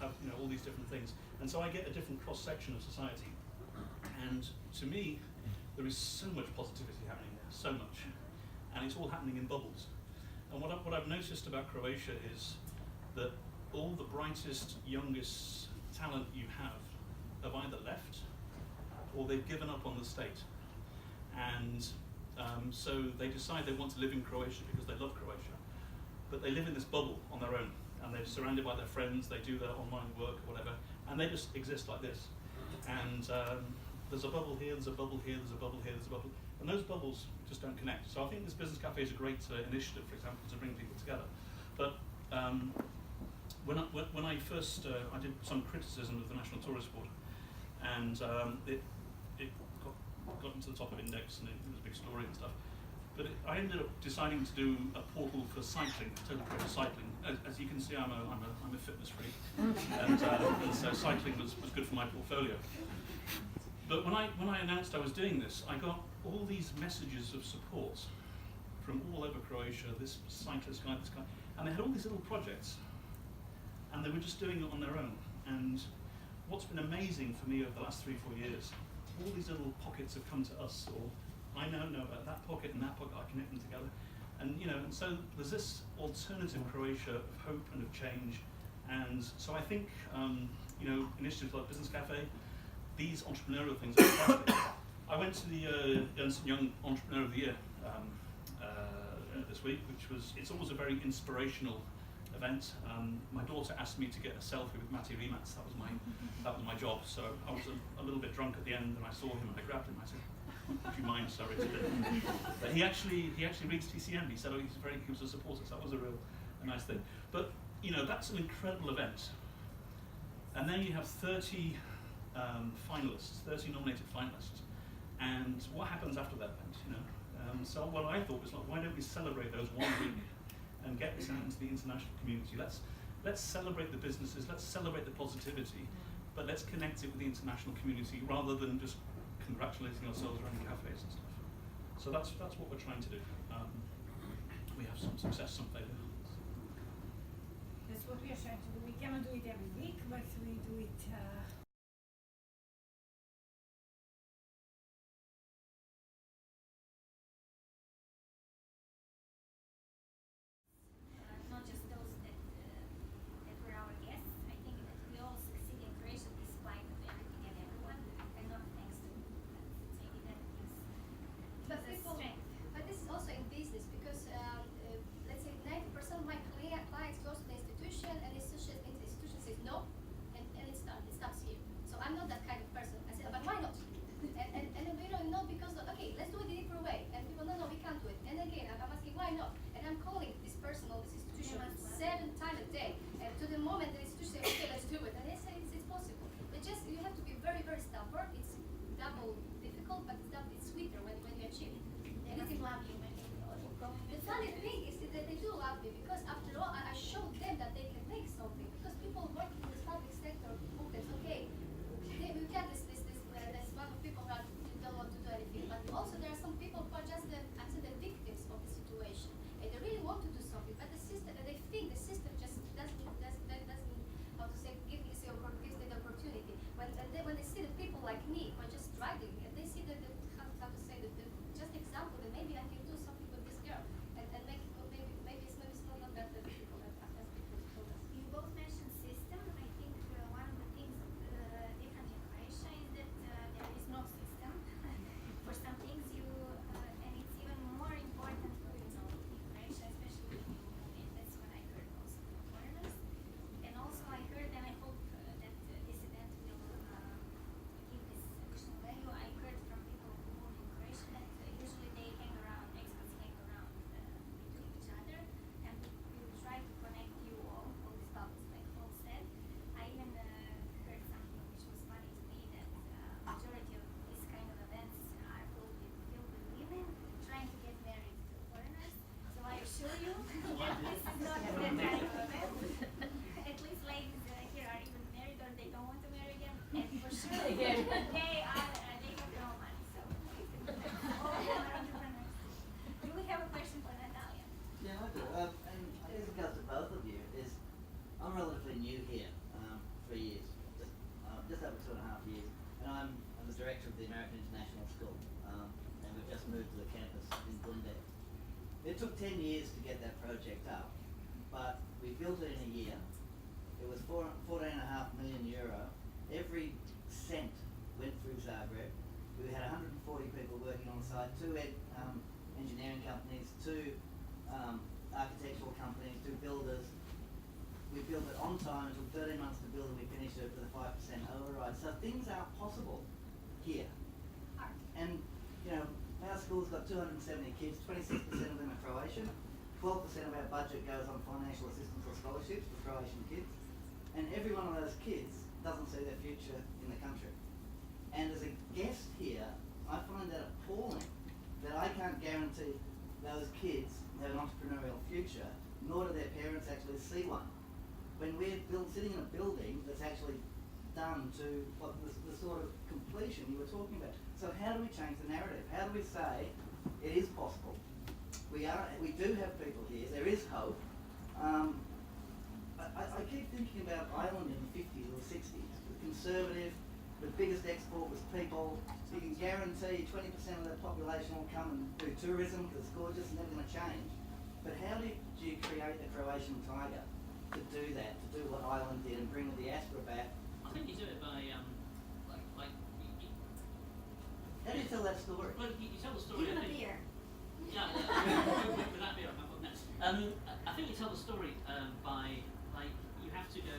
have all these different things, and so I get a different cross section of society. And to me, there is so much positivity happening there, so much, and it's all happening in bubbles. And what I've noticed about Croatia is that all the brightest, youngest talent you have either left or they've given up on the state. And so they decide they want to live in Croatia because they love Croatia, but they live in this bubble on their own, and they're surrounded by their friends, they do their online work or whatever, and they just exist like this. And there's a bubble here, there's a bubble here, there's a bubble here, there's a bubble, and those bubbles just don't connect. So I think this Business Cafe is a great initiative, for example, to bring people together. But when I first, I did some criticism of the National Tourist Board, and it got into the top of Index, and it was a big story and stuff. But I ended up deciding to do a portal for cycling, total for cycling. As you can see, I'm a fitness freak, and so cycling was good for my portfolio. But when I announced I was doing this, I got all these messages of support from all over Croatia. This cyclist guy, this guy, and they had all these little projects, and they were just doing it on their own. And what's been amazing for me over the last 3-4 years, all these little pockets have come to us, or I now know about that pocket and that pocket, I connect them together. And and so there's this alternative Croatia of hope and of change. And so I think initiatives like Business Cafe, these entrepreneurial things are fantastic. I went to the Ernst & Young Entrepreneur of the Year this week, it's always a very inspirational event. My daughter asked me to get a selfie with Matti Rimac. That was my job. So I was a little bit drunk at the end, and I saw him and I grabbed him. I said, "Would you mind, sir?" But he actually reads TCM. He said, "Oh, he was a supporter." So that was a nice thing. But that's an incredible event. And then you have 30 finalists, 30 nominated finalists. And what happens after that event? So what I thought was, like, why don't we celebrate those 1 week and get this out into the international community? Let's celebrate the businesses, let's celebrate the positivity, but let's connect it with the international community rather than just congratulating ourselves around cafes and stuff. So that's what we're trying to do. We have some success, some failure. That's what we are trying to do. We cannot do it every week, but we do it not just those that were our guests. I think that we all succeed in Croatia despite of everything and everyone, and not thanks to them. Maybe that is But the people, strength. but this is also in business because let's say 90% of my clients go to the institution, and the institution says no, and it's done. It stops here. So I'm not that kind of person. I said, but why not? And we don't know because okay, let's do it a different way. And people, no, we can't do it. And again, I'm asking why not? And I'm calling this person or this institution 7 times a day. And to the moment the institution says, okay, let's do it, and they say it's possible. But just you have to be very, very stubborn. It's double difficult, but it's sweeter when you achieve it. They must love you when you go. The funny thing is that they do love me because after all, I showed them that they can make something. Because people working in this public sector look at, okay, we get this one of people that don't want to do anything. But also there are some people who are just the victims of the situation. And they really want to do something, but the system, they think the system just doesn't how to say, gives them the opportunity. When they see the people like me who are just struggling, and they see how to say, just example, that maybe I can do something with this girl, and make maybe it's not that difficult as people told us. You both mentioned system. I think one of the things different in Croatia is that there is no system. For some things and it's even more important in Croatia, especially and that's what I heard also from foreigners. And also I heard, and I hope that this event will give this additional value. I heard from people who moved in Croatia that usually they hang around, expats hang around between each other, and we will try to connect you all these bubbles, like Paul said. I even heard something which was funny to me, that majority of these kind of events are filled with women trying to get married to foreigners. So I assure you that this is not that kind of event. At least ladies here are even married or they don't want to marry again. And for sure they have no money. So all of them are entrepreneurs. Do we have a question for Natalia? Yeah, I do. And I guess it goes to both of you. I'm relatively new here. It took 10 years to get that project up, but we built it in a year. It was 14.5 million euro. Every cent went through Zagreb. We had 140 people working on the site, 2 engineering companies, 2 architectural companies, 2 builders. We built it on time. It took 13 months to build, and we finished it with a 5% override. So things are possible here. Hard. And, you know, our school's got 270 kids, 26% of them are Croatian, 12% of our budget goes on financial assistance or scholarships for Croatian kids, and every one of those kids doesn't see their future in the country. And as a guest here, I find that appalling that I can't guarantee those kids have an entrepreneurial future, nor do their parents actually see one. When we're sitting in a building that's actually done to what the sort of completion you were talking about. So how do we change the narrative? How do we say it is possible? We do have people here. There is hope. I keep thinking about Ireland in the 50s or 60s. The conservative, the biggest export was people. You can guarantee 20% of the population will come and do tourism because it's gorgeous and never going to change. But how do you create the Croatian tiger to do that, to do what Ireland did and bring the diaspora back? I think you do it by How do you tell that story? well, you tell the story. Give I them a think- beer. Yeah, with that beer, I might put next. I think you tell the story by you have to go